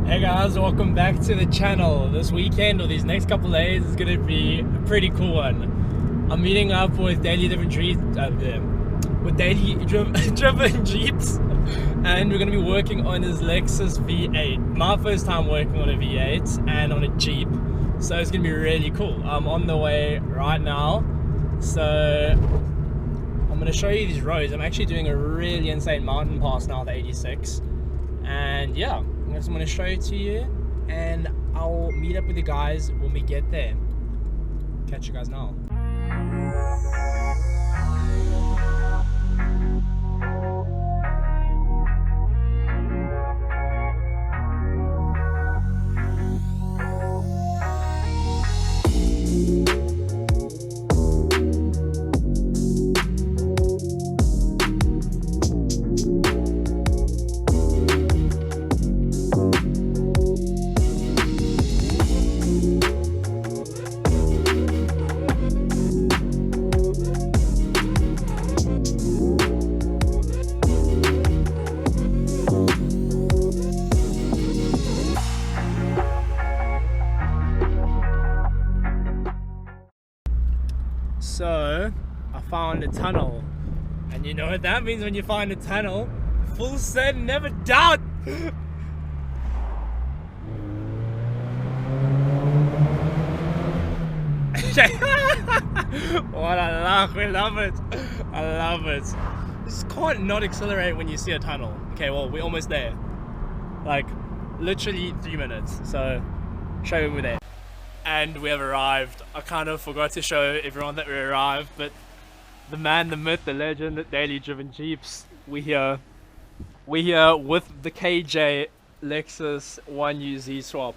Hey guys, welcome back to the channel. This weekend or these next couple days is gonna be a pretty cool one. I'm meeting up with daily driven driven Jeeps, and we're gonna be working on his Lexus V8. My first time working on a V8 and on a Jeep, so it's gonna be really cool. I'm on the way right now, so I'm gonna show you these roads. I'm actually doing a really insane mountain pass now, the 86, and yeah, I'm just gonna show it to you, and I'll meet up with you guys when we get there. Catch you guys now. So, I found a tunnel, and you know what that means when you find a tunnel? Full send, never doubt! What a laugh, we love it! I love it. This can't not accelerate when you see a tunnel. Okay, well, we're almost there. Like, literally 3 minutes, so show you we're there. And we have arrived. I kind of forgot to show everyone that we arrived, but the man, the myth, the legend, daily driven Jeeps, we're here with the KJ Lexus 1UZ swap.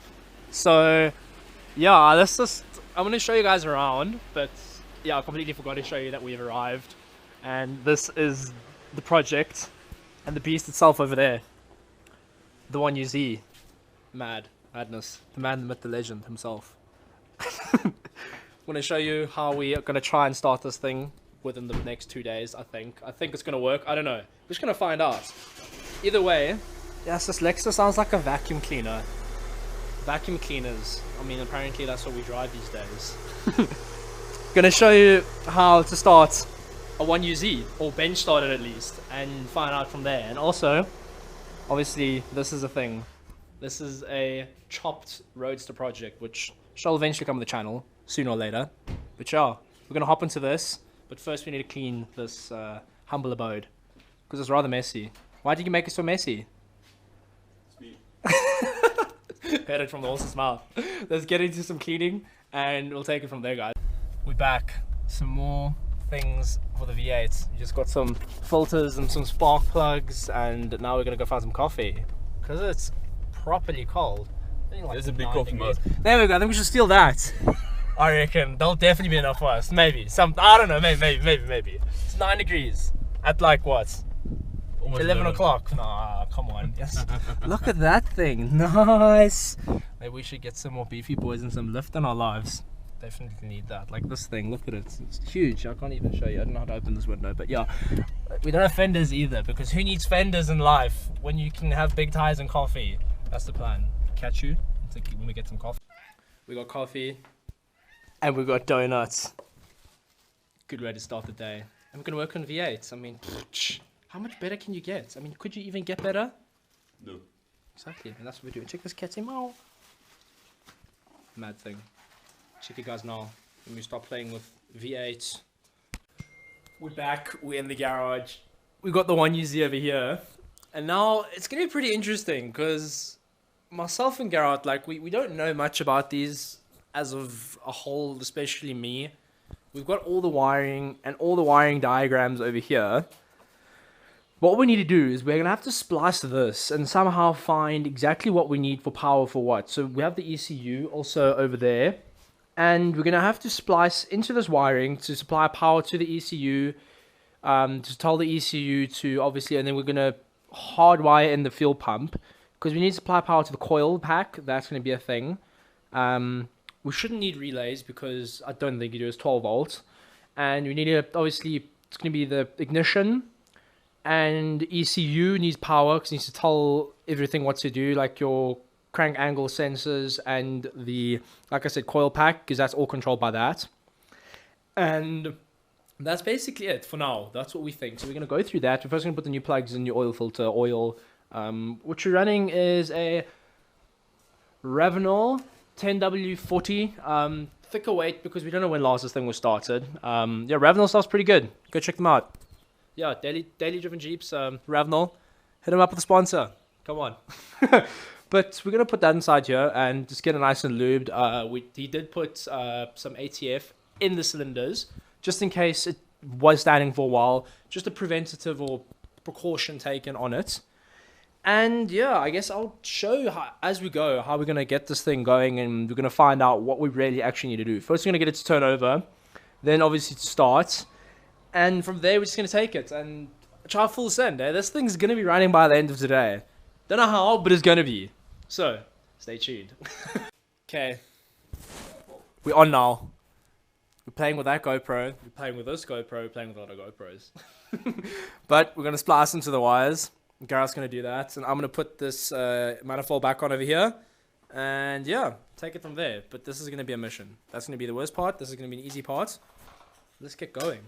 So yeah, I'm gonna show you guys around, but yeah, I completely forgot to show you that we've arrived, and this is the project and the beast itself over there, the 1UZ. Madness, the man, the myth, the legend himself. I'm going to show you how we are going to try and start this thing within the next 2 days. I think it's going to work. I don't know, we're just going to find out. Either way, yes, this Lexus sounds like a vacuum cleaner. Vacuum cleaners, I mean, apparently that's what we drive these days. Going to show you how to start a 1UZ, or bench start it at least, and find out from there. And also, obviously, this is a thing. This is a chopped roadster project, which shall eventually come on the channel, sooner or later. But yeah, we're going to hop into this. But first we need to clean this humble abode, because it's rather messy. Why did you make it so messy? It's me. Heard it from the horse's mouth. Let's get into some cleaning, and we'll take it from there, guys. We're back. Some more things for the V8. We just got some filters and some spark plugs, and now we're going to go find some coffee, because it's properly cold. Like there's a big coffee mug. There we go. I think we should steal that. I reckon that'll definitely be enough for us. Maybe I don't know. Maybe. It's 9 degrees at like what? Almost 11 o'clock. Nah, come on. Yes. Look at that thing. Nice. Maybe we should get some more beefy boys and some lift in our lives. Definitely need that. Like this thing. Look at it. It's huge. I can't even show you. I don't know how to open this window. But yeah, we don't have fenders either, because who needs fenders in life when you can have big tires and coffee? That's the plan. Catch you when we get some coffee. We got coffee and we got donuts. Good way to start the day. And we're gonna work on V8s. I mean, how much better can you get? I mean, could you even get better? No. Exactly, and that's what we're doing. Check this catty mouth. Mad thing. Check you guys now when we start playing with V8s. We're back. We're in the garage. We got the 1UZ over here, and now it's gonna be pretty interesting because myself and Garrett, like, we don't know much about these as of a whole, especially me. We've got all the wiring and all the wiring diagrams over here. What we need to do is we're going to have to splice this and somehow find exactly what we need for power for what. So we have the ECU also over there, and we're going to have to splice into this wiring to supply power to the ECU, to tell the ECU to obviously, and then we're going to hardwire in the fuel pump, because we need to supply power to the coil pack. That's going to be a thing. We shouldn't need relays, because I don't think you do. It's 12 volts. And we need to, obviously, it's going to be the ignition, and ECU needs power, because it needs to tell everything what to do, like your crank angle sensors and the, like I said, coil pack, because that's all controlled by that. And that's basically it for now. That's what we think. So we're going to go through that. We're first going to put the new plugs in, your oil filter, oil. What you're running is a Ravenol 10W40. Thicker weight because we don't know when last this thing was started. Yeah, Ravenol stuff's pretty good. Go check them out. Yeah, daily driven Jeeps, Ravenol. Hit them up with a sponsor. Come on. But we're going to put that inside here and just get it nice and lubed. He did put some ATF in the cylinders just in case it was standing for a while. Just a preventative or precaution taken on it. And yeah, I guess I'll show as we go how we're going to get this thing going, and we're going to find out what we really actually need to do. First, we're going to get it to turn over, then obviously to start, and from there we're just going to take it and try full send. This thing's going to be running by the end of today. Don't know how, but it's going to be. So, stay tuned. Okay, we're on now. We're playing with that GoPro, we're playing with this GoPro, we're playing with other GoPros. But we're going to splice into the wires. Gareth's going to do that, and I'm going to put this manifold back on over here, and yeah, take it from there. But this is going to be a mission. That's going to be the worst part. This is going to be an easy part. Let's get going.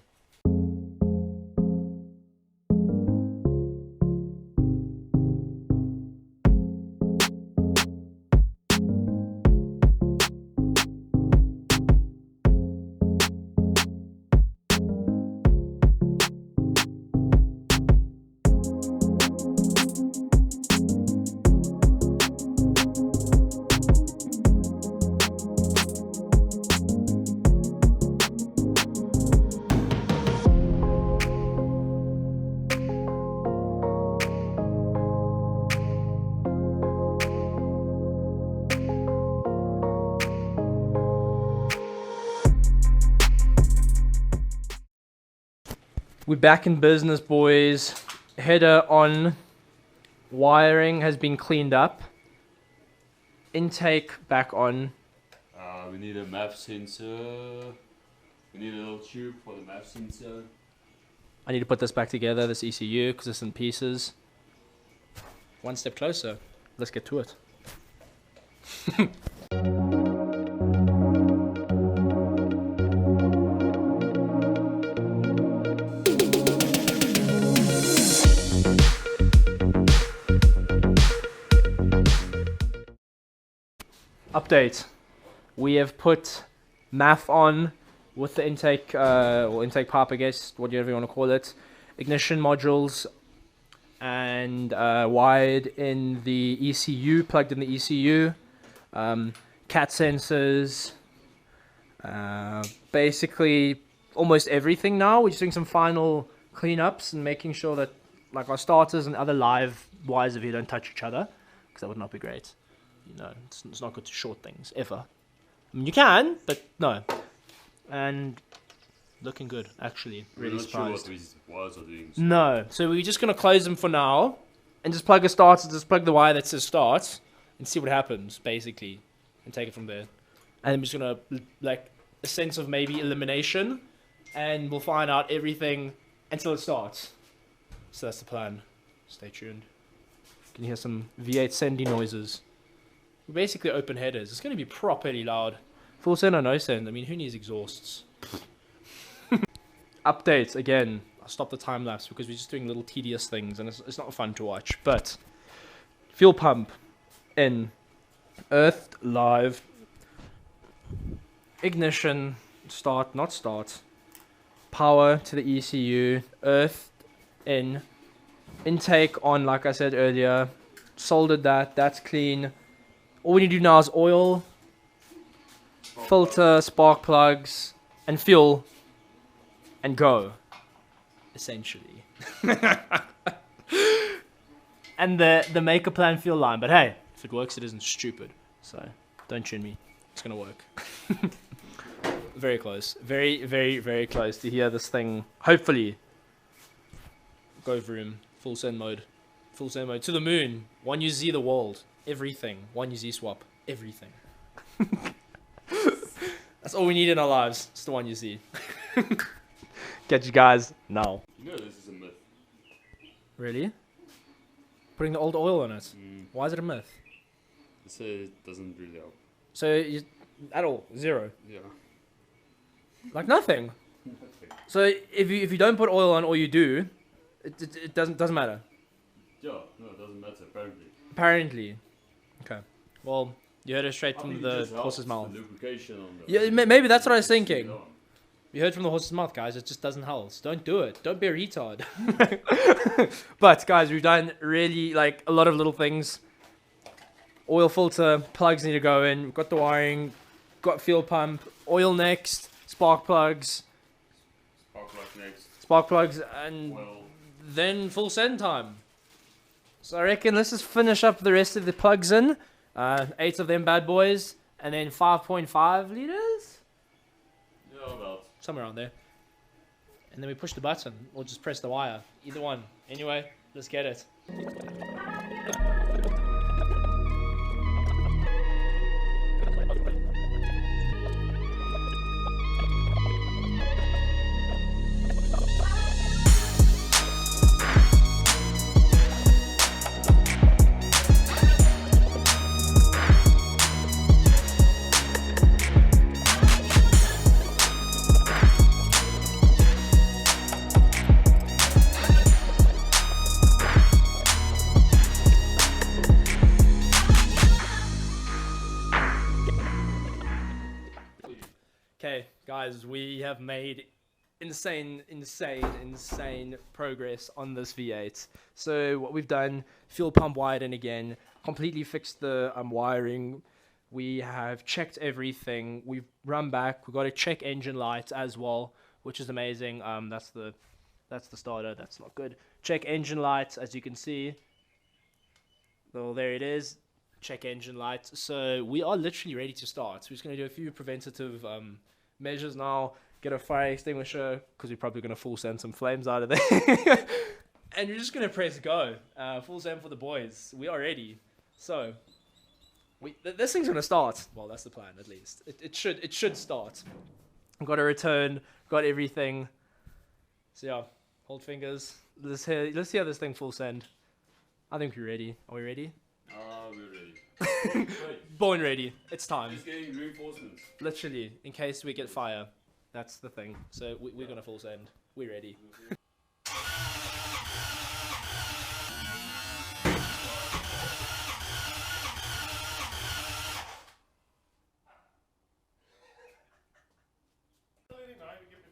We're back in business, boys. Header on. Wiring has been cleaned up. Intake back on. We need a map sensor. We need a little tube for the map sensor. I need to put this back together, this ECU, because it's in pieces. One step closer. Let's get to it. Update. We have put MAF on with the intake or intake pipe, I guess, whatever you want to call it. Ignition modules and wired in the ECU, plugged in the ECU. CAT sensors. Basically almost everything now. We're just doing some final cleanups and making sure that like our starters and other live wires of here don't touch each other, because that would not be great. You know, it's not good to short things, ever. I mean, you can, but no. And looking good, actually. Really surprised. We're not sure what these wires are doing. So. No, so we're just going to close them for now, and just plug a starter, just plug the wire that says start, and see what happens, basically, and take it from there. And I'm just going to, like, a sense of maybe elimination, and we'll find out everything until it starts. So that's the plan. Stay tuned. You can hear some V8 sending noises. We're basically open headers. It's going to be properly loud. Full send or no send? I mean, who needs exhausts? Updates, again. I'll stop the time lapse because we're just doing little tedious things and it's not fun to watch. But, fuel pump in. Earth live. Ignition. Start, not start. Power to the ECU. Earth in. Intake on, like I said earlier. Soldered that. That's clean. All we need to do now is oil, filter, spark plugs, and fuel, and go, essentially. And the maker plan fuel line, but hey, if it works, it isn't stupid. So don't tune me, it's gonna work. Very close, very, very, very close to hear this thing. Hopefully, go vroom, full send mode to the moon. 1UZ the world. Everything. 1UZ swap. Everything. That's all we need in our lives. It's the 1UZ. Get you guys now. You know this is a myth. Really? Putting the old oil on it. Why is it a myth? So it doesn't really help. So you, at all, zero, Yeah. like nothing. Nothing. So if you don't put oil on, or you do, it doesn't matter. Yeah, no, it doesn't matter apparently. Apparently. Okay. Well, you heard it straight I from think it the just helps horse's mouth. The lubrication on the Yeah, maybe that's what I was it's thinking. still on. You heard from the horse's mouth, guys. It just doesn't help. So don't do it. Don't be a retard. But guys, we've done really like a lot of little things. Oil filter, plugs need to go in. We've got the wiring, got fuel pump, oil next, spark plugs, Spark plug next. and Well, then full send time. So I reckon let's just finish up the rest of the plugs in. 8 of them bad boys, and then 5.5 liters, yeah, about. somewhere around there. And then we push the button, or just press the wire. Either one. Anyway, let's get it. Okay, guys, we have made insane progress on this V8. So what we've done, fuel pump wired in again, completely fixed the wiring. We have checked everything. We've run back. We've got to check engine light as well, which is amazing. That's the starter. That's not good. Check engine light, as you can see. Well, there it is. Check engine light. So we are literally ready to start. So we're just going to do a few preventative measures now. Get a fire extinguisher, because we're probably going to full send some flames out of there. And you're just going to press go. Full send for the boys. We are ready. So this thing's going to start. Well, that's the plan, at least. It should start. I've got a return. Got everything. So yeah, hold fingers. Let's see how this thing full send. I think we're ready. Are we ready? We're ready. Born ready. It's time. Just getting reinforcements. Literally, in case we get fire. That's the thing. So we're going to full send. We're ready.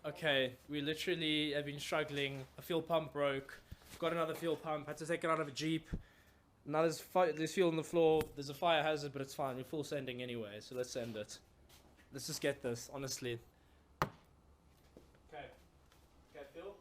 Okay, we literally have been struggling. A fuel pump broke. Got another fuel pump. Had to take it out of a Jeep. Now there's fuel on the floor. There's a fire hazard, but it's fine. We're full sending anyway, so let's send it. Let's just get this, honestly. Okay. Okay, Phil?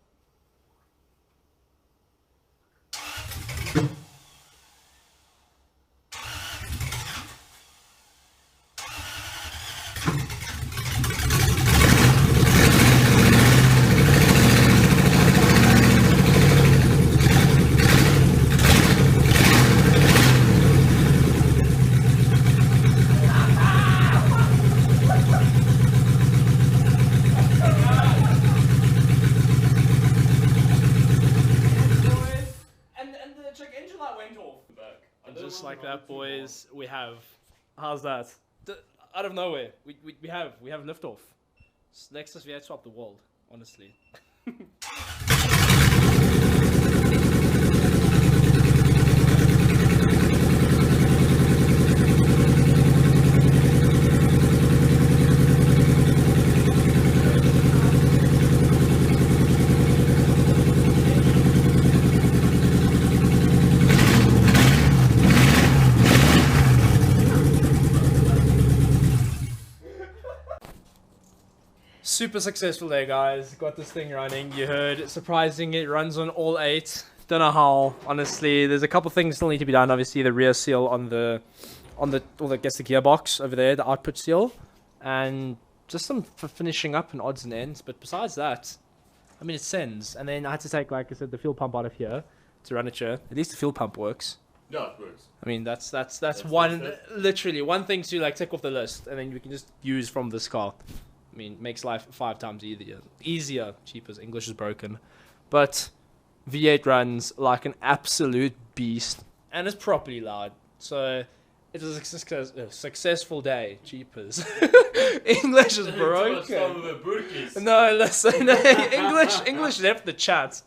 Just like that, boys, we have. How's that? Out of nowhere, we have liftoff. Lexus V8 swapped the world, honestly. Super successful there, guys. Got this thing running. You heard, surprising, it runs on all 8. Don't know how, honestly. There's a couple things still need to be done. Obviously, the rear seal on the gearbox over there, the output seal, and just some for finishing up and odds and ends. But besides that, I mean, it sends. And then I had to take, like I said, the fuel pump out of here to run it here. At least the fuel pump works. Yeah, it works. I mean, that's literally one thing to like tick off the list, and then we can just use from this car. I mean, makes life 5 times easier. Cheapers, English is broken. But V8 runs like an absolute beast. And it's properly loud. So It was a successful day. Jeepers. English is broken. No, listen. English left the chat.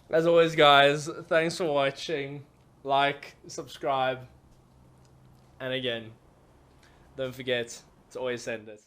As always, guys, thanks for watching. Like, subscribe. And again, don't forget to always send it.